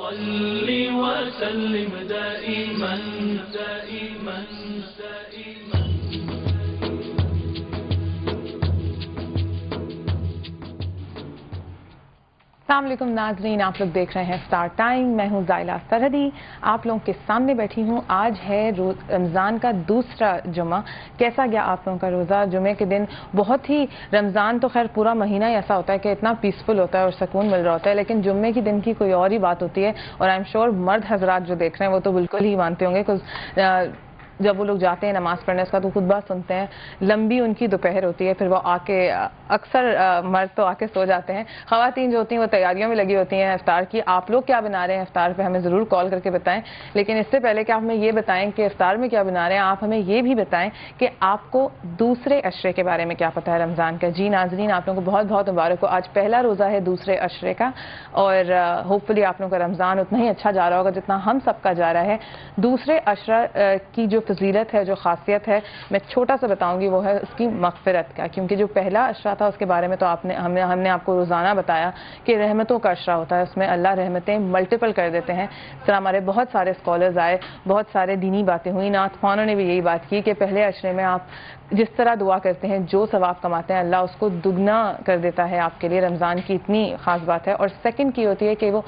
صلي وسلم دائما دائما دائما. السلام علیکم ناظرین، آپ لوگ دیکھ رہے ہیں اسٹار ٹائم. میں ہوں زائلہ سرحدی، آپ لوگوں کے سامنے بیٹھی ہوں. آج ہے رمضان کا دوسرا جمعہ. کیسا گیا آپ لوگوں کا روزہ؟ جمعے کے دن بہت ہی، رمضان تو خیر پورا مہینہ ہی ایسا ہوتا ہے کہ اتنا پیسفل ہوتا ہے اور سکون مل رہا ہوتا ہے، لیکن جمعے کے دن کی کوئی اور ہی بات ہوتی ہے. اور آئی ایم شیور مرد حضرات جو دیکھ رہے ہیں وہ تو بالکل ہی مانتے ہوں گے، جب وہ لوگ جاتے ہیں نماز پڑھنے، اس کا تو خطبہ سنتے ہیں، لمبی ان کی دوپہر ہوتی ہے، پھر وہ آ کے اکثر مرد تو آ کے سو جاتے ہیں، خواتین جو ہوتی ہیں وہ تیاریوں میں لگی ہوتی ہیں افطار کی. آپ لوگ کیا بنا رہے ہیں افطار پہ ہمیں ضرور کال کر کے بتائیں. لیکن اس سے پہلے کہ آپ ہمیں یہ بتائیں کہ افطار میں کیا بنا رہے ہیں، آپ ہمیں یہ بھی بتائیں کہ آپ کو دوسرے عشرے کے بارے میں کیا پتہ ہے رمضان کا. جی ناظرین، آپ لوگوں کو بہت بہت مبارک ہو. آج پہلا روزہ ہے دوسرے عشرے کا، اور ہوپ فلی آپ لوگوں کا رمضان اتنا ہی اچھا جا رہا ہوگا جتنا ہم سب کا جا رہا ہے. دوسرے عشرہ کی جو فضیلت ہے، جو خاصیت ہے، میں چھوٹا سا بتاؤں گی، وہ ہے اس کی مغفرت کا. کیونکہ جو پہلا عشرہ تھا اس کے بارے میں تو ہم نے آپ کو روزانہ بتایا کہ رحمتوں کا عشرہ ہوتا ہے، اس میں اللہ رحمتیں ملٹیپل کر دیتے ہیں. اس طرح ہمارے بہت سارے اسکالرز آئے، بہت سارے دینی باتیں ہوئی، نعت خوانوں نے بھی یہی بات کی کہ پہلے عشرے میں آپ جس طرح دعا کرتے ہیں، جو ثواب کماتے ہیں، اللہ اس کو دگنا کر دیتا ہے آپ کے لیے. رمضان کی اتنی خاص بات ہے. اور سیکنڈ کی ہوتی ہے کہ وہ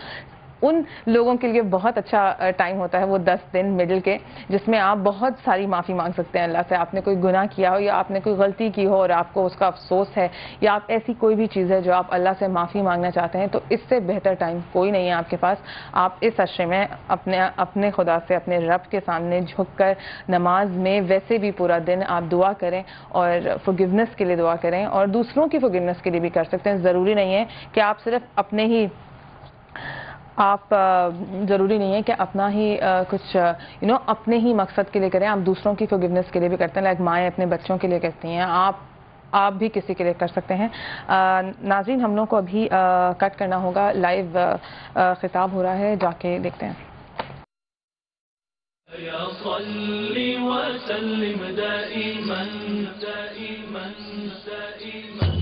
ان لوگوں کے لیے بہت اچھا ٹائم ہوتا ہے، وہ 10 دن مڈل کے، جس میں آپ بہت ساری معافی مانگ سکتے ہیں اللہ سے. آپ نے کوئی گناہ کیا ہو یا آپ نے کوئی غلطی کی ہو اور آپ کو اس کا افسوس ہے، یا آپ ایسی کوئی بھی چیز ہے جو آپ اللہ سے معافی مانگنا چاہتے ہیں، تو اس سے بہتر ٹائم کوئی نہیں ہے آپ کے پاس. آپ اس عشرے میں اپنے خدا سے، اپنے رب کے سامنے جھک کر نماز میں ویسے بھی پورا دن آپ دعا کریں اور فورگیونیس کے لیے دعا کریں، اور دوسروں کی فورگیونیس کے لیے بھی کر سکتے ہیں. ضروری نہیں ہے کہ آپ صرف ضروری نہیں ہے کہ اپنا ہی کچھ اپنے ہی مقصد کے لیے کریں. آپ دوسروں کی فورگیونیس کے لیے بھی کرتے ہیں، لائک مائیں اپنے بچوں کے لیے کرتی ہیں، آپ بھی کسی کے لیے کر سکتے ہیں. ناظرین، ہم لوگوں کو ابھی کٹ کرنا ہوگا، لائیو خطاب ہو رہا ہے، جا کے دیکھتے ہیں. یا صلی وسلم دائما دائما دائما.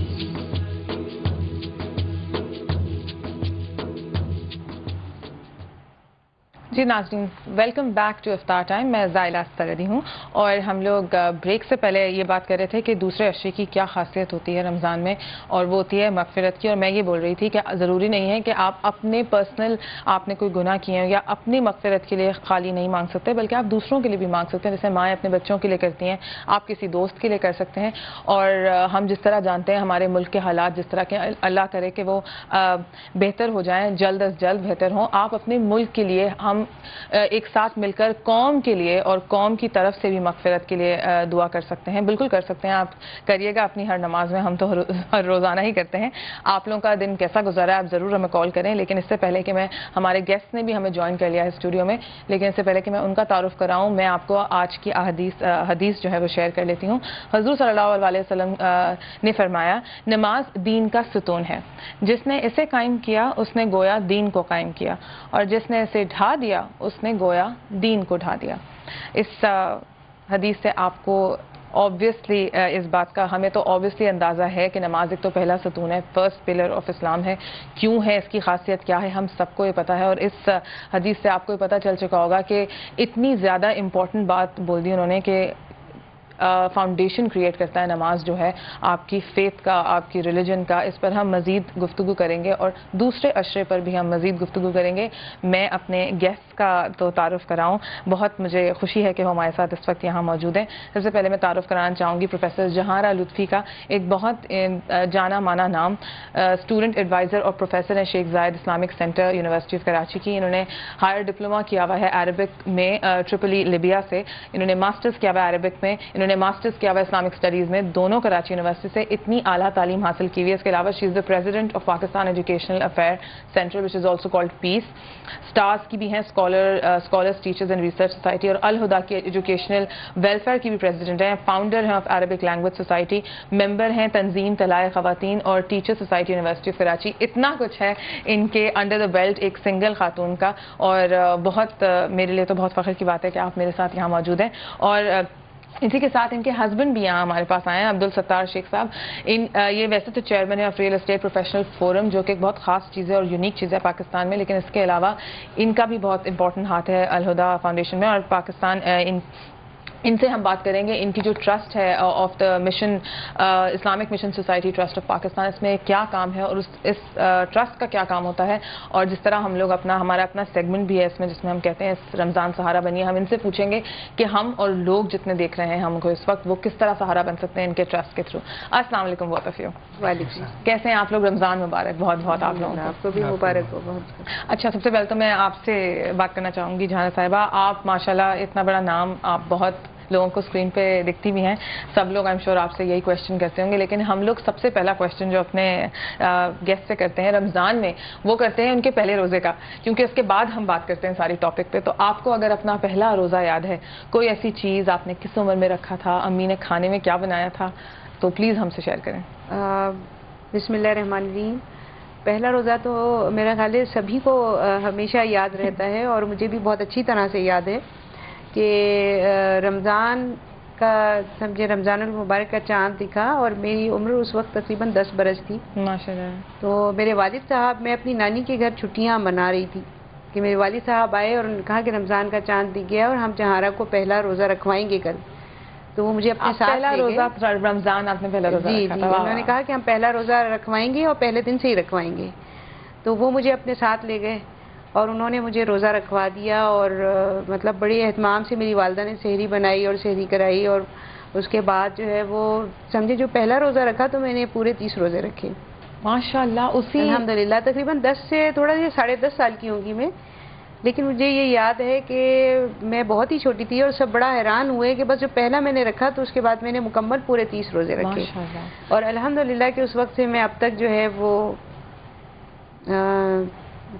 جی ناظرین، ویلکم بیک ٹو افطار ٹائم. میں زائلہ سرحدی ہوں، اور ہم لوگ بریک سے پہلے یہ بات کر رہے تھے کہ دوسرے عشرے کی کیا خاصیت ہوتی ہے رمضان میں، اور وہ ہوتی ہے مغفرت کی. اور میں یہ بول رہی تھی کہ ضروری نہیں ہے کہ آپ اپنے پرسنل، آپ نے کوئی گناہ کیے ہیں یا اپنی مغفرت کے لیے خالی نہیں مانگ سکتے، بلکہ آپ دوسروں کے لیے بھی مانگ سکتے ہیں. جیسے مائیں اپنے بچوں کے لیے کرتی ہیں، آپ کسی دوست کے لیے کر سکتے ہیں. اور ہم جس طرح جانتے ہیں ہمارے ملک کے حالات جس طرح کے، اللہ کرے کہ وہ بہتر ہو جائیں، جلد از جلد بہتر ہوں. آپ اپنے ملک کے لیے، ہم ایک ساتھ مل کر قوم کے لیے اور قوم کی طرف سے بھی مغفرت کے لیے دعا کر سکتے ہیں. بالکل کر سکتے ہیں، آپ کریے گا اپنی ہر نماز میں. ہم تو ہر روزانہ ہی کرتے ہیں. آپ لوگوں کا دن کیسا گزرا ہے آپ ضرور ہمیں کال کریں. لیکن اس سے پہلے کہ میں، ہمارے گیسٹ نے بھی ہمیں جوائن کر لیا ہے اسٹوڈیو میں، لیکن اس سے پہلے کہ میں ان کا تعارف کراؤں، میں آپ کو آج کی حدیث جو ہے وہ شیئر کر لیتی ہوں. حضور صلی اللہ علیہ وسلم نے فرمایا، نماز دین کا ستون ہے، جس نے اسے قائم کیا اس نے گویا دین کو قائم کیا، اور جس نے اسے ڈھا دیا اس نے گویا دین کو ڈھا دیا. اس حدیث سے آپ کو آبویسلی اس بات کا، ہمیں تو آبویسلی اندازہ ہے کہ نماز ایک تو پہلا ستون ہے، فرسٹ پلر آف اسلام ہے. کیوں ہے، اس کی خاصیت کیا ہے، ہم سب کو یہ پتہ ہے. اور اس حدیث سے آپ کو یہ پتہ چل چکا ہوگا کہ اتنی زیادہ امپورٹنٹ بات بول دی انہوں نے کہ فاؤنڈیشن کریٹ کرتا ہے نماز جو ہے آپ کی فیتھ کا، آپ کی ریلیجن کا. اس پر ہم مزید گفتگو کریں گے، اور دوسرے عشرے پر بھی ہم مزید گفتگو کریں گے. میں اپنے گیسٹ کا تو تعارف کراؤں، بہت مجھے خوشی ہے کہ وہ ہمارے ساتھ اس وقت یہاں موجود ہیں. سب سے پہلے میں تعارف کرانا چاہوں گی پروفیسر جہاں لطفی کا، ایک بہت جانا مانا نام، اسٹوڈنٹ ایڈوائزر اور پروفیسر ہیں شیخ Zayed Islamic centre, university of Karachi کی. انہوں نے ہائر ڈپلوما کیا ہوا ہے عربک میں ٹرپل لیبیا سے. انہوں نے ماسٹرز کیا ہوا ہے عربک میں، انہوں نے ماسٹرز کیا ہوا ہے اسلامک اسٹڈیز میں، دونوں کراچی یونیورسٹی سے. اتنی اعلیٰ تعلیم حاصل کی ہوئی ہے. اس کے علاوہ she is the president of Pakistan educational affair centre which is also called peace. Stars کی بھی ہیں، scholars teachers and research society, اور الہدا کی ایجوکیشنل ویلفیئر کی بھی پریزیڈنٹ ہیں. فاؤنڈر ہیں آف عربک لینگویج سوسائٹی، ممبر ہیں تنظیم طلائع خواتین اور teacher society university of Karachi. اتنا کچھ ہے ان کے انڈر دا بیلٹ ایک سنگل خاتون کا، اور بہت میرے لیے تو بہت فخر کی بات ہے کہ آپ میرے ساتھ یہاں موجود ہیں. اور اسی کے ساتھ ان کے ہسبینڈ بھی یہاں ہمارے پاس آئے ہیں، عبد الستار شیخ صاحب. یہ ویسے تو چیئرمین ہے of real estate professional forum, جو کہ ایک بہت خاص چیز ہے اور یونیک چیز ہے پاکستان میں، لیکن اس کے علاوہ ان کا بھی بہت امپورٹنٹ ہاتھ ہے الہدا فاؤنڈیشن میں. اور پاکستان ان سے ہم بات کریں گے ان کی جو ٹرسٹ ہے of the mission Islamic mission society trust of Pakistan, اس میں کیا کام ہے اور اس ٹرسٹ کا کیا کام ہوتا ہے. اور جس طرح ہم لوگ ہمارا اپنا سیگمنٹ بھی ہے اس میں، جس میں ہم کہتے ہیں اس رمضان سہارا بنیے. ہم ان سے پوچھیں گے کہ ہم اور لوگ جتنے دیکھ رہے ہیں ہم کو اس وقت، وہ کس طرح سہارا بن سکتے ہیں ان کے ٹرسٹ کے تھرو. السلام علیکم بہت افیو. وعلیکم. کیسے ہیں آپ لوگ؟ رمضان مبارک بہت بہت آپ لوگوں آپ کو بھی مبارک ہو. بہت اچھا. سب سے پہلے تو میں آپ سے بات کرنا چاہوں گی جہاں صاحبہ، آپ ماشاءاللہ اتنا بڑا نام، آپ بہت لوگوں کو اسکرین پہ دکھتی بھی ہیں. سب لوگ آئی ایم شیور آپ سے یہی کوشچن کرتے ہوں گے، لیکن ہم لوگ سب سے پہلا کوشچن جو اپنے گیسٹ سے کرتے ہیں رمضان میں، وہ کرتے ہیں ان کے پہلے روزے کا، کیونکہ اس کے بعد ہم بات کرتے ہیں ساری ٹاپک پہ. تو آپ کو اگر اپنا پہلا روزہ یاد ہے، کوئی ایسی چیز آپ نے کس عمر میں رکھا تھا، امی نے کھانے میں کیا بنایا تھا، تو پلیز ہم سے شیئر کریں. بسم اللہ الرحمن الرحیم. پہلا روزہ تو میرا خیال ہے سبھی کو ہمیشہ یاد رہتا ہے، اور مجھے بھی بہت اچھی طرح سے یاد ہے کہ رمضان کا، سمجھے رمضان المبارک کا چاند دکھا، اور میری عمر اس وقت تقریباً 10 برس تھی. ماشاءاللہ. تو میرے والد صاحب، میں اپنی نانی کے گھر چھٹیاں منا رہی تھی کہ میرے والد صاحب آئے اور انہوں نے کہا کہ رمضان کا چاند دکھ گیا اور ہم جہارا کو پہلا روزہ رکھوائیں گے کل. تو وہ مجھے اپنے ساتھ پہلا لے گئے. روزہ رمضان آپ نے پہلا روزہ جی رکھا جی تھا؟ انہوں نے کہا کہ ہم پہلا روزہ رکھوائیں گے اور پہلے دن سے ہی رکھوائیں گے. تو وہ مجھے اپنے ساتھ لے گئے اور انہوں نے مجھے روزہ رکھوا دیا، اور مطلب بڑی اہتمام سے میری والدہ نے سحری بنائی اور سحری کرائی. اور اس کے بعد جو ہے وہ سمجھے جو پہلا روزہ رکھا تو میں نے پورے 30 روزے رکھے ماشاءاللہ. اسی الحمدللہ. تقریباً 10 سے تھوڑا سا 10.5 سال کی ہوں گی میں، لیکن مجھے یہ یاد ہے کہ میں بہت ہی چھوٹی تھی اور سب بڑا حیران ہوئے کہ بس جو پہلا میں نے رکھا تو اس کے بعد میں نے مکمل پورے 30 روزے رکھے. ماشاءاللہ. اور الحمدللہ کہ اس وقت سے میں اب تک جو ہے وہ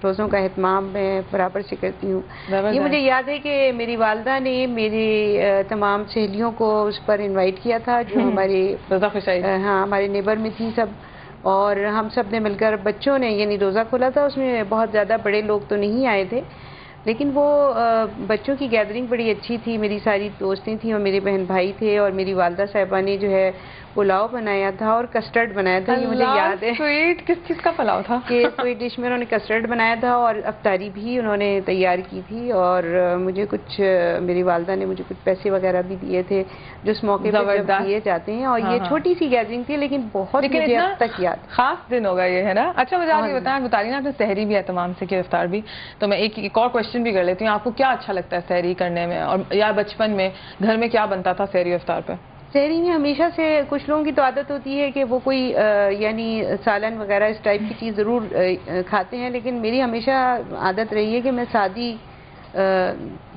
روزوں کا اہتمام میں برابر سے کرتی ہوں. یہ مجھے یاد ہے کہ میری والدہ نے میری تمام سہیلیوں کو اس پر انوائٹ کیا تھا جو ہمارے نیبر میں تھی سب، اور ہم سب نے مل کر، بچوں نے یعنی روزہ کھولا تھا. اس میں بہت زیادہ بڑے لوگ تو نہیں آئے تھے، لیکن وہ بچوں کی گیدرنگ بڑی اچھی تھی. میری ساری دوستیں تھیں اور میرے بہن بھائی تھے، اور میری والدہ صاحبہ نے جو ہے پلاؤ بنایا تھا اور کسٹرڈ بنایا تھا. یہ مجھے یاد ہے. سویٹ کس چیز کا پلاؤ تھا؟ کہ سویٹ ڈش میں انہوں نے کسٹرڈ بنایا تھا اور افطاری بھی انہوں نے تیار کی تھی. اور مجھے کچھ، میری والدہ نے مجھے کچھ پیسے وغیرہ بھی دیے تھے جو اس موقع پہ دیے جاتے ہیں. اور یہ چھوٹی سی گیدرنگ تھی لیکن بہت مجھے اب تک یاد. خاص دن ہوگا یہ، ہے نا؟ اچھا مجھے آپ یہ بتائیں نا، آپ نے سحری بھی ہے تمام سے کہ افطار بھی، تو میں ایک اور کوشچن بھی کر لیتی ہوں. آپ کو کیا اچھا لگتا ہے سحری کرنے میں، اور یا بچپن میں گھر میں کیا بنتا تھا سحری افطار پہ؟ سحری میں ہمیشہ سے کچھ لوگوں کی تو عادت ہوتی ہے کہ وہ کوئی یعنی سالن وغیرہ اس ٹائپ کی چیز ضرور کھاتے ہیں، لیکن میری ہمیشہ عادت رہی ہے کہ میں سادی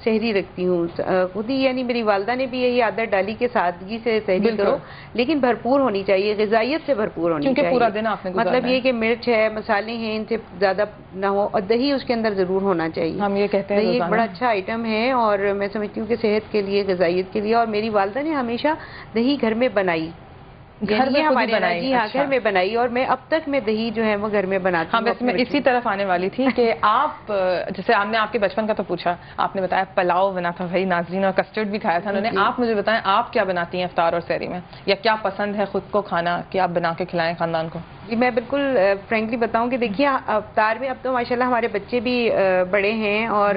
سحری رکھتی ہوں خود ہی. یعنی میری والدہ نے بھی یہی عادت ڈالی کہ سادگی سے سحری کرو، لیکن بھرپور ہونی چاہیے، غذائیت سے بھرپور ہونی چاہیے. کیونکہ پورا دن آپ نے مطلب یہ کہ مرچ ہے، مسالے ہیں، ان سے زیادہ نہ ہو، اور دہی اس کے اندر ضرور ہونا چاہیے. ہم یہ کہتے ہیں دہی ایک بڑا اچھا آئٹم ہے، اور میں سمجھتی ہوں کہ صحت کے لیے، غذائیت کے لیے. اور میری والدہ نے ہمیشہ دہی گھر میں بنائی، گھر میں ہمارے بنائی. جی ہاں، گھر میں بنائی، اور میں اب تک میں دہی جو ہے وہ گھر میں بناتی ہوں. بس میں اسی طرف آنے والی تھی کہ آپ، جیسے آپ نے آپ کے بچپن کا تو پوچھا، آپ نے بتایا پلاؤ بنا تھا بھائی ناظرین، اور کسٹرڈ بھی کھایا تھا انہوں نے. آپ مجھے بتائیں آپ کیا بناتی ہیں افطار اور سحری میں، یا کیا پسند ہے خود کو کھانا کہ آپ بنا کے کھلائیں خاندان کو؟ جی میں بالکل فرینکلی بتاؤں کہ دیکھیے افطار میں اب تو ماشاءاللہ ہمارے بچے بھی بڑے ہیں، اور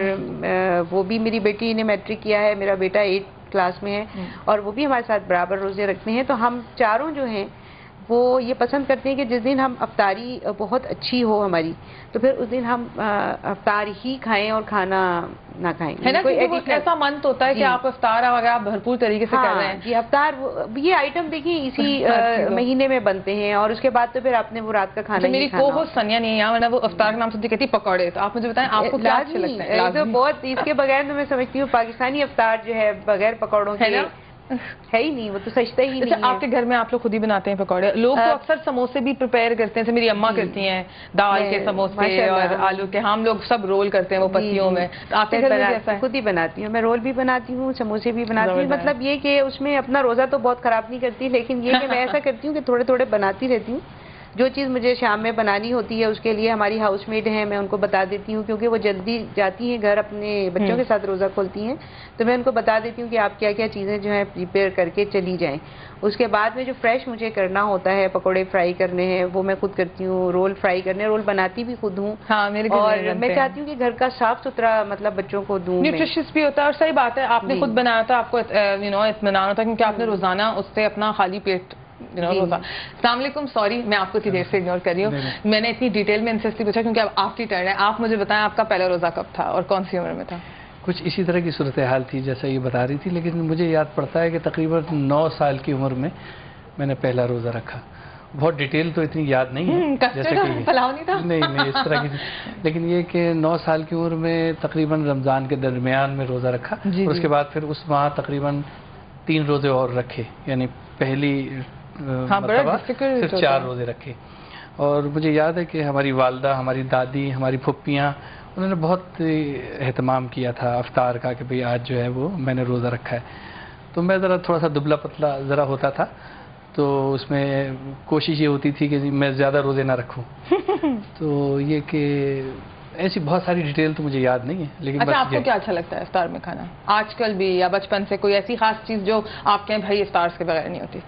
وہ بھی، میری بیٹی نے میٹرک کیا ہے، میرا بیٹا 8 کلاس میں ہے، اور وہ بھی ہمارے ساتھ برابر روزے رکھتے ہیں. تو ہم چاروں جو ہیں وہ یہ پسند کرتے ہیں کہ جس دن ہم افطاری بہت اچھی ہو ہماری، تو پھر اس دن ہم افطار ہی کھائیں اور کھانا نہ کھائیں. ہے نا، کیونکہ ایسا من تو ہوتا ہے کہ آپ افطار وغیرہ آپ بھرپور طریقے سے کر رہے ہیں. جی افطار یہ آئٹم دیکھیں اسی مہینے میں بنتے ہیں، اور اس کے بعد تو پھر آپ نے وہ رات کا کھانا. میری کو ہوسٹ ثانیہ نہیں ہے، ورنہ وہ افطار کے نام سے کہتی پکوڑے. تو آپ مجھے بتائیں آپ کو کیا اچھے لگتے ہیں؟ بہت، اس کے بغیر تو میں سمجھتی ہوں پاکستانی افطار جو ہے بغیر پکوڑوں کے ہے ہی نہیں، وہ تو سجتا ہی نہیں ہے. آپ کے گھر میں آپ لوگ خود ہی بناتے ہیں پکوڑے؟ لوگ تو اکثر سموسے بھی پریپیئر کرتے ہیں، جیسے میری اماں کرتی ہیں دال کے سموسے اور آلو کے، ہم لوگ سب رول کرتے ہیں وہ پتیوں میں. آپ کے گھر میں کیسا ہے؟ خود ہی بناتی ہوں میں، رول بھی بناتی ہوں، سموسے بھی بناتی ہوں. مطلب یہ کہ اس میں اپنا روزہ تو بہت خراب نہیں کرتی، لیکن یہ کہ میں ایسا کرتی ہوں کہ تھوڑے تھوڑے بناتی رہتی ہوں جو چیز مجھے شام میں بنانی ہوتی ہے اس کے لیے ہماری ہاؤس میڈ ہیں، میں ان کو بتا دیتی ہوں، کیونکہ وہ جلدی جاتی ہیں گھر اپنے بچوں کے ساتھ روزہ کھولتی ہیں، تو میں ان کو بتا دیتی ہوں کہ آپ کیا کیا چیزیں جو ہیں پریپیئر کر کے چلی جائیں. اس کے بعد میں جو فریش مجھے کرنا ہوتا ہے، پکوڑے فرائی کرنے ہیں وہ میں خود کرتی ہوں، رول فرائی کرنے، رول بناتی بھی خود ہوں. اور میں چاہتی ہوں کہ گھر کا صاف ستھرا مطلب بچوں کو دوں، نیوٹریشس بھی ہوتا ہے. اور صحیح بات ہے، آپ نے خود بنایا تھا، آپ کو اطمینان ہوتا ہے کیونکہ آپ نے روزانہ اس سے اپنا خالی پیٹ روزہ. السلام علیکم، سوری میں آپ کو اتنی دیر سے اگنور کر رہی ہوں. میں نے اتنی ڈیٹیل میں ان سے اس لیے پوچھا کیونکہ اب آپ کی ٹرن ہے. آپ مجھے بتائیں آپ کا پہلا روزہ کب تھا اور کون سی عمر میں تھا؟ کچھ اسی طرح کی صورتحال تھی جیسا یہ بتا رہی تھی، لیکن مجھے یاد پڑتا ہے کہ تقریباً 9 سال کی عمر میں نے پہلا روزہ رکھا. بہت ڈیٹیل تو اتنی یاد نہیں ہے جیسے کہ نہیں اس طرح کی، لیکن یہ کہ 9 سال کی عمر میں تقریباً رمضان کے درمیان میں روزہ رکھا. اور اس کے بعد پھر اس ماہ تقریباً 3 روزے اور رکھے، یعنی پہلی مرتبہ صرف 4 روزے رکھے. اور مجھے یاد ہے کہ ہماری والدہ، ہماری دادی، ہماری پھپھیاں، انہوں نے بہت اہتمام کیا تھا افطار کا کہ بھئی آج جو ہے وہ میں نے روزہ رکھا ہے. تو میں ذرا تھوڑا سا دبلا پتلا ذرا ہوتا تھا، تو اس میں کوشش یہ ہوتی تھی کہ میں زیادہ روزے نہ رکھوں. تو یہ کہ ایسی بہت ساری ڈیٹیل تو مجھے یاد نہیں ہے. لیکن اچھا، آپ کو کیا اچھا لگتا ہے افطار میں کھانا آج کل بھی یا بچپن سے؟ کوئی ایسی خاص چیز جو آپ کہیں بھائی افطار کے بغیر نہیں ہوتی؟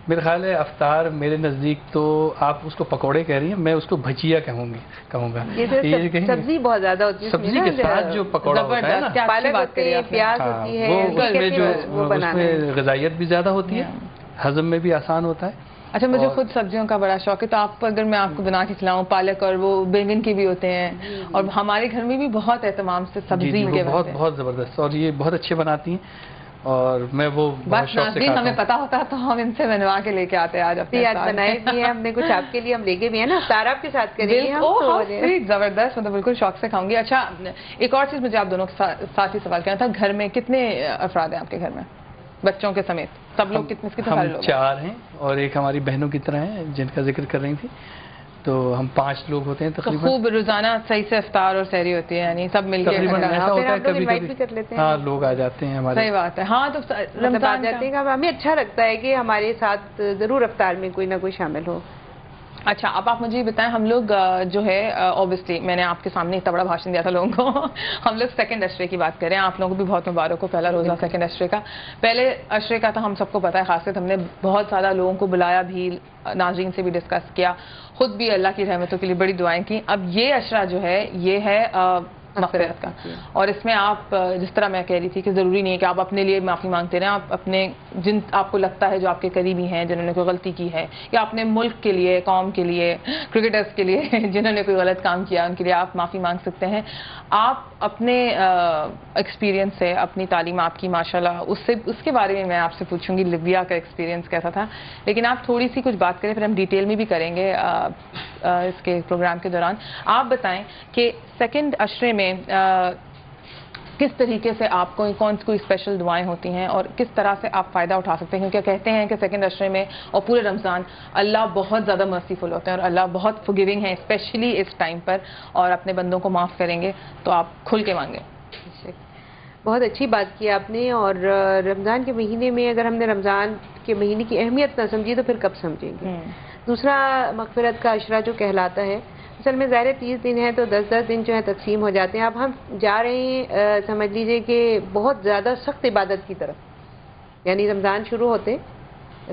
میرا خیال ہے افطار میرے نزدیک تو آپ اس کو پکوڑے کہہ رہی ہیں، میں اس کو بھجیا کہوں گا. سبزی بہت زیادہ ہوتی ہے، سبزی کے ساتھ جو پکوڑا ہوتا ہے نا، پالک ہوتی ہے، پیاز ہوتی ہے، اس میں غذائیت بھی زیادہ ہوتی ہے، ہضم میں بھی آسان ہوتا ہے. اچھا، مجھے خود سبزیوں کا بڑا شوق ہے، تو آپ اگر میں آپ کو بنا کے کھلاؤں، پالک اور وہ بینگن کی بھی ہوتے ہیں، اور ہمارے گھر میں بھی بہت اہتمام سے سبزی کے بہت زبردست، اور یہ بہت اچھے بناتی ہیں. اور میں وہ بس ناظرین ہمیں پتا ہوتا تو ہم ان سے بنوا کے لے کے آتے. آج بنائے بھی ہیں ہم نے کچھ آپ کے لیے، ہم لے کے بھی ہیں نا، افطار آپ کے ساتھ کریں گے. زبردست، میں تو بالکل شوق سے کھاؤں گی. اچھا، ایک اور چیز مجھے آپ دونوں کے ساتھ ہی سوال کرنا تھا، گھر میں کتنے افراد ہیں آپ کے گھر میں بچوں کے سمیت؟ سب لوگ کتنے سارے لوگ؟ 4 ہیں، اور ایک ہماری بہنوں کی طرح ہیں جن کا ذکر کر رہی تھی، تو ہم 5 لوگ ہوتے ہیں تقریباً. خوب روزانہ صحیح سے افطار اور سحری ہوتی ہے، یعنی سب مل کے ایسا ہوتا ہے کبھی ہاں لوگ آ جاتے ہیں ہمارے. صحیح بات ہے. ہاں، تو رمضان جاتے ہیں، ہمیں اچھا لگتا ہے کہ ہمارے ساتھ ضرور افطار میں کوئی نہ کوئی شامل ہو. اچھا، اب آپ مجھے یہ بتائیں، ہم لوگ جو ہے اوبیسلی میں نے آپ کے سامنے اتنا بڑا بھاشن دیا تھا لوگوں کو، ہم لوگ سیکنڈ عشرے کی بات کریں. آپ لوگوں کو بھی بہت مبارک ہو پہلا روزہ سیکنڈ عشرے کا. پہلے عشرے کا تو ہم سب کو پتا ہے، خاصیت ہم نے بہت زیادہ لوگوں کو بلایا بھی، ناظرین سے بھی ڈسکس کیا، خود بھی اللہ کی رحمتوں کے لیے بڑی دعائیں کی. اب یہ عشرہ جو ہے یہ ہے مغفرت کا، اور اس میں آپ جس طرح میں کہہ رہی تھی کہ ضروری نہیں ہے کہ آپ اپنے لیے معافی مانگتے رہیں، آپ اپنے جن آپ کو لگتا ہے جو آپ کے قریبی ہیں جنہوں نے کوئی غلطی کی ہے، یا اپنے ملک کے لیے، قوم کے لیے، کرکٹرز کے لیے جنہوں نے کوئی غلط کام کیا، ان کے لیے آپ معافی مانگ سکتے ہیں. آپ اپنے ایکسپیرینس سے، اپنی تعلیم آپ کی ماشاءاللہ اس کے بارے میں میں آپ سے پوچھوں گی لیبیا کا ایکسپیرینس کیسا تھا، لیکن آپ تھوڑی سی کچھ بات کریں، پھر ہم ڈیٹیل میں بھی کریں گے اس کے پروگرام کے دوران. آپ بتائیں کہ سیکنڈ عشرے میں کس طریقے سے آپ کو کوئی اسپیشل دعائیں ہوتی ہیں اور کس طرح سے آپ فائدہ اٹھا سکتے ہیں، کیونکہ کہتے ہیں کہ سیکنڈ عشرے میں اور پورے رمضان اللہ بہت زیادہ مرسیفل ہوتے ہیں اور اللہ بہت فورگیونگ ہیں، اسپیشلی اس ٹائم پر، اور اپنے بندوں کو معاف کریں گے، تو آپ کھل کے مانگیں. بہت اچھی بات کی آپ نے. اور رمضان کے مہینے میں اگر ہم نے رمضان کے مہینے کی اہمیت نہ سمجھی تو پھر کب سمجھیں گے. دوسرا مغفرت کا عشرہ جو کہلاتا ہے، اصل میں ظاہر 30 دن ہے تو 10-10 دن جو ہے تقسیم ہو جاتے ہیں. اب ہم جا رہے ہیں سمجھ لیجئے کہ بہت زیادہ سخت عبادت کی طرف، یعنی رمضان شروع ہوتے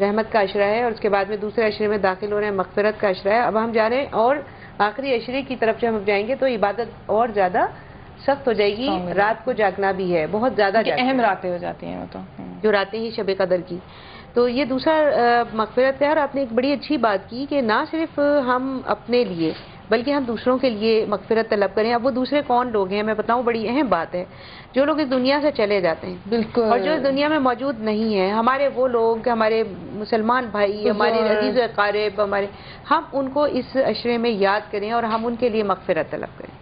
رحمت کا عشرہ ہے، اور اس کے بعد میں دوسرے عشرے میں داخل ہو رہے ہیں، مغفرت کا عشرہ ہے. اب ہم جا رہے ہیں اور آخری عشرے کی طرف جب ہم جائیں گے تو عبادت اور زیادہ سخت ہو جائے گی. رات کو جاگنا بھی ہے، بہت زیادہ اہم راتیں ہو جاتی ہیں وہ تو، جو راتیں ہی شب قدر کی. تو یہ دوسرا مغفرت ہے. اور آپ نے ایک بڑی اچھی بات کی کہ نہ صرف ہم اپنے لیے بلکہ ہم دوسروں کے لیے مغفرت طلب کریں. اب وہ دوسرے کون لوگ ہیں میں بتاؤں، بڑی اہم بات ہے. جو لوگ اس دنیا سے چلے جاتے ہیں بالکل، اور جو اس دنیا میں موجود نہیں ہیں، ہمارے وہ لوگ، ہمارے مسلمان بھائی، ہمارے عزیز و اقارب، ہم ان کو اس عشرے میں یاد کریں اور ہم ان کے لیے مغفرت طلب کریں.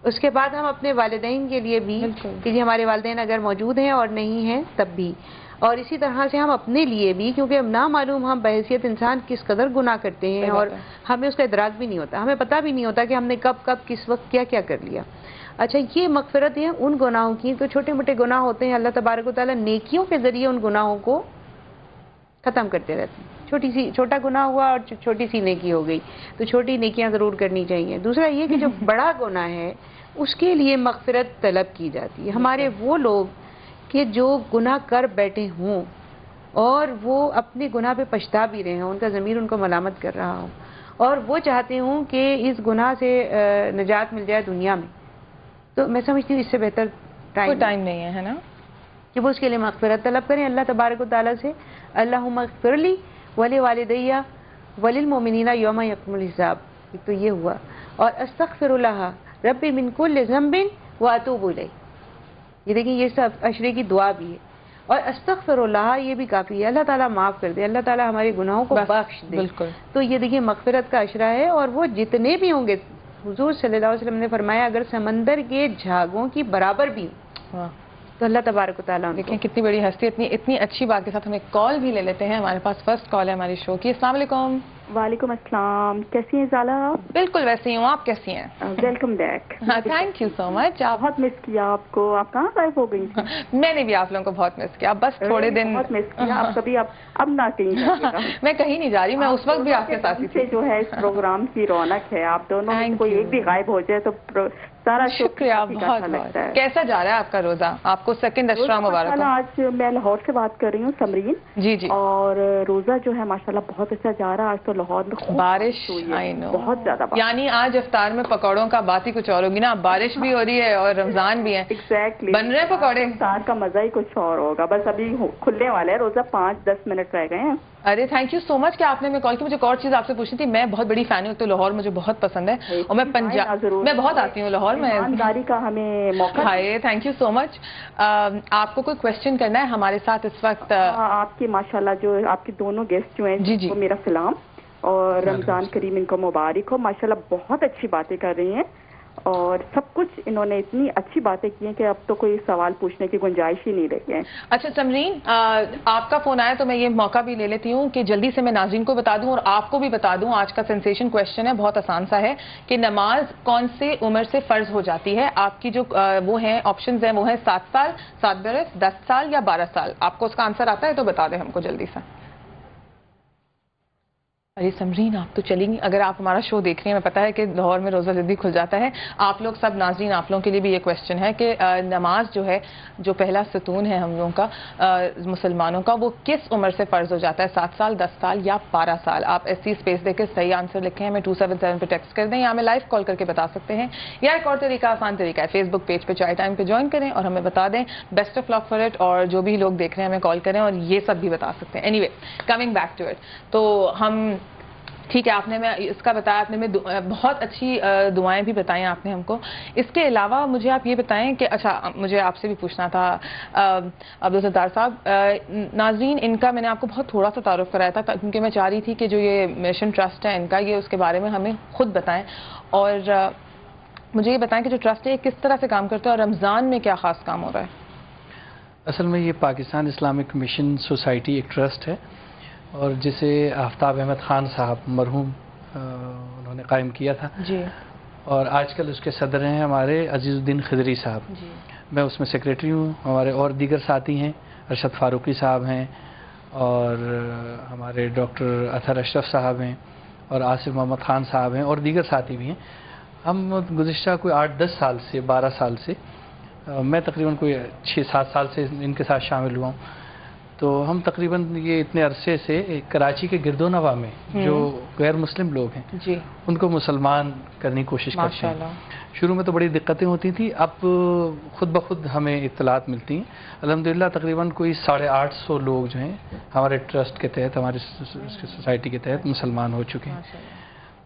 اس کے بعد ہم اپنے والدین کے لیے بھی، کہ ہمارے والدین اگر موجود ہیں اور نہیں ہیں تب بھی، اور اسی طرح سے ہم اپنے لیے بھی، کیونکہ ہم نامعلوم ہم بحیثیت انسان کس قدر گناہ کرتے ہیں اور ہمیں اس کا ادراک بھی نہیں ہوتا، ہمیں پتہ بھی نہیں ہوتا کہ ہم نے کب کس وقت کیا کیا کر لیا. اچھا، یہ مغفرت ہے ان گناہوں کی. تو چھوٹے موٹے گناہ ہوتے ہیں، اللہ تبارک و تعالیٰ نیکیوں کے ذریعے ان گناہوں کو ختم کرتے رہتے ہیں. چھوٹا گناہ ہوا اور چھوٹی سی نیکی ہو گئی تو چھوٹی نیکیاں ضرور کرنی چاہیے. دوسرا یہ کہ جو بڑا گناہ ہے اس کے لیے مغفرت طلب کی جاتی ہے. ہمارے وہ لوگ کہ جو گناہ کر بیٹھے ہوں اور وہ اپنے گناہ پہ پچھتا بھی رہے ہوں, ان کا ضمیر ان کو ملامت کر رہا ہو اور وہ چاہتے ہوں کہ اس گناہ سے نجات مل جائے دنیا میں, تو میں سمجھتی ہوں اس سے بہتر ٹائم نہیں ہے نا کہ وہ اس کے لیے مغفرت طلب کریں اللہ تبارک و تعالیٰ سے. اللہم اغفر لی ولوالدی وللمؤمنین یوم یقوم الحساب, تو یہ ہوا. اور استغفر اللہ ربی من کل ذنب واتوب الیہ, یہ دیکھیں یہ سب عشرے کی دعا بھی ہے. اور استغفر اللہ یہ بھی کافی ہے, اللہ تعالیٰ معاف کر دے, اللہ تعالیٰ ہمارے گناہوں کو بخش دے. بالکل. تو یہ دیکھیے مغفرت کا عشرہ ہے, اور وہ جتنے بھی ہوں گے, حضور صلی اللہ علیہ وسلم نے فرمایا اگر سمندر کے جھاگوں کی برابر بھی ہوں تو اللہ تبارک و تعالیٰ. دیکھیں کتنی بڑی ہستی, اتنی اچھی بات کے ساتھ ہم ایک کال بھی لے لیتے ہیں. ہمارے پاس فرسٹ کال ہے ہماری شو کی. السلام علیکم. وعلیکم السلام, کیسی ہیں زالہ آپ؟ بالکل ویسی ہوں, آپ کیسی ہیں؟ Welcome back. Thank you so much. آپ بہت مس کیا آپ کو, آپ کہاں غائب ہو گئی تھی؟ میں نے بھی آپ لوگوں کو بہت مس کیا, بس تھوڑے دن بہت مس کیا. آپ کبھی اب نہ کہیں میں کہیں نہیں جا رہی, میں اس وقت بھی آپ کے ساتھ سے جو ہے اس پروگرام کی رونق ہے, آپ دونوں کوئی ایک بھی غائب ہو جائے تو سارا شکریہ بہت بہت. کیسا جا رہا ہے آپ کا روزہ؟ آپ کو سیکنڈ عشرہ مبارک. آج میں لاہور سے بات کر رہی ہوں, سمرین. جی جی. اور روزہ جو ہے ماشاءاللہ بہت اچھا جا رہا ہے. آج تو لاہور میں بارش بہت زیادہ, یعنی آج افطار میں پکوڑوں کا بات ہی کچھ اور ہوگی نا. بارش بھی ہو رہی ہے اور رمضان بھی ہے. ایگزیکٹلی بن رہے پکوڑے. افطار کا مزہ ہی کچھ اور ہوگا. بس ابھی کھلنے والا ہے روزہ, 5-10 منٹ رہ گئے ہیں. ارے تھینک یو سو مچ کہ آپ نے میں کال کی. مجھے ایک اور چیز آپ سے پوچھنی تھی. میں بہت بڑی فین ہوں, تو لاہور مجھے بہت پسند ہے اور میں پنجاب میں بہت آتی ہوں لاہور میں. ایمانداری کا ہمیں موقع. ہائے تھینک یو سو مچ. آپ کو کوئی کوشچن کرنا ہے ہمارے ساتھ اس وقت؟ آپ کے ماشاءاللہ جو آپ کے دونوں گیسٹ جو ہیں جی وہ میرا سلام اور رمضان کریم ان کو مبارک ہو. ماشاءاللہ بہت اچھی باتیں کر رہی ہیں اور سب کچھ انہوں نے اتنی اچھی باتیں کی ہیں کہ اب تو کوئی سوال پوچھنے کی گنجائش ہی نہیں رہی ہے. اچھا سمرین, آپ کا فون آیا تو میں یہ موقع بھی لے لیتی ہوں کہ جلدی سے میں ناظرین کو بتا دوں اور آپ کو بھی بتا دوں. آج کا سینسیشن کویشچن ہے, بہت آسان سا ہے کہ نماز کون سے عمر سے فرض ہو جاتی ہے. آپ کی جو وہ ہیں آپشنز ہیں وہ ہیں 7 سال, 7 برس, 10 سال یا 12 سال. آپ کو اس کا آنسر آتا ہے تو بتا دیں ہم کو جلدی سے. ارے سمرین آپ تو چلیں گی, اگر آپ ہمارا شو دیکھ رہی ہیں, میں پتا ہے کہ لاہور میں روزہ جلدی کھل جاتا ہے. آپ لوگ سب ناظرین, آپ لوگوں کے لیے بھی یہ کویشچن ہے کہ نماز جو ہے, جو پہلا ستون ہے ہم لوگوں کا مسلمانوں کا, وہ کس عمر سے فرض ہو جاتا ہے؟ 7 سال, 10 سال یا 12 سال؟ آپ ایسی اسپیس دے کے صحیح آنسر لکھیں, ہمیں 277 پہ ٹیکسٹ کر دیں یا ہمیں لائیو کال کر کے بتا سکتے ہیں. یا ایک اور طریقہ, آسان طریقہ ہے, فیس بک پیج پہ چائے ٹائم پہ جوائن کریں اور ہمیں بتا دیں. Best of luck for it. اور جو بھی لوگ دیکھ رہے ہیں ہمیں کال کریں اور یہ سب بھی بتا سکتے ہیں. Anyway, coming back to it, تو ہم ٹھیک ہے, آپ نے میں اس کا بتایا, آپ نے میں بہت اچھی دعائیں بھی بتائیں آپ نے ہم کو. اس کے علاوہ مجھے آپ یہ بتائیں کہ اچھا مجھے آپ سے بھی پوچھنا تھا عبدالستار صاحب, ناظرین ان کا میں نے آپ کو بہت تھوڑا سا تعارف کرایا تھا کیونکہ میں چاہ رہی تھی کہ جو یہ مشن ٹرسٹ ہے ان کا, یہ اس کے بارے میں ہمیں خود بتائیں اور مجھے یہ بتائیں کہ جو ٹرسٹ ہے یہ کس طرح سے کام کرتا ہے اور رمضان میں کیا خاص کام ہو رہا ہے. اصل میں یہ پاکستان اسلامک مشن سوسائٹی ایک ٹرسٹ ہے اور جسے آفتاب احمد خان صاحب مرحوم انہوں نے قائم کیا تھا جی, اور آج کل اس کے صدر ہیں ہمارے عزیز الدین خضری صاحب جی. میں اس میں سیکریٹری ہوں. ہمارے اور دیگر ساتھی ہیں, ارشد فاروقی صاحب ہیں اور ہمارے ڈاکٹر اطہر اشرف صاحب ہیں اور آصف محمد خان صاحب ہیں اور دیگر ساتھی بھی ہیں. ہم گزشتہ کوئی 8-10 سال سے 12 سال سے, میں تقریباً کوئی 6-7 سال سے ان کے ساتھ شامل ہوا ہوں. تو ہم تقریباً یہ اتنے عرصے سے کراچی کے گرد و نواح میں جو غیر مسلم لوگ ہیں جی, ان کو مسلمان کرنے کی کوشش کرتے ہیں. شروع میں تو بڑی دقتیں ہوتی تھیں, اب خود بخود ہمیں اطلاعات ملتی ہیں. الحمدللہ تقریباً کوئی 850 لوگ جو ہیں ہمارے ٹرسٹ کے تحت, ہمارے سوسائٹی کے تحت مسلمان ہو چکے ہیں.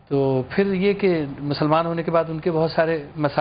تو پھر یہ کہ مسلمان ہونے کے بعد ان کے بہت سارے مسائل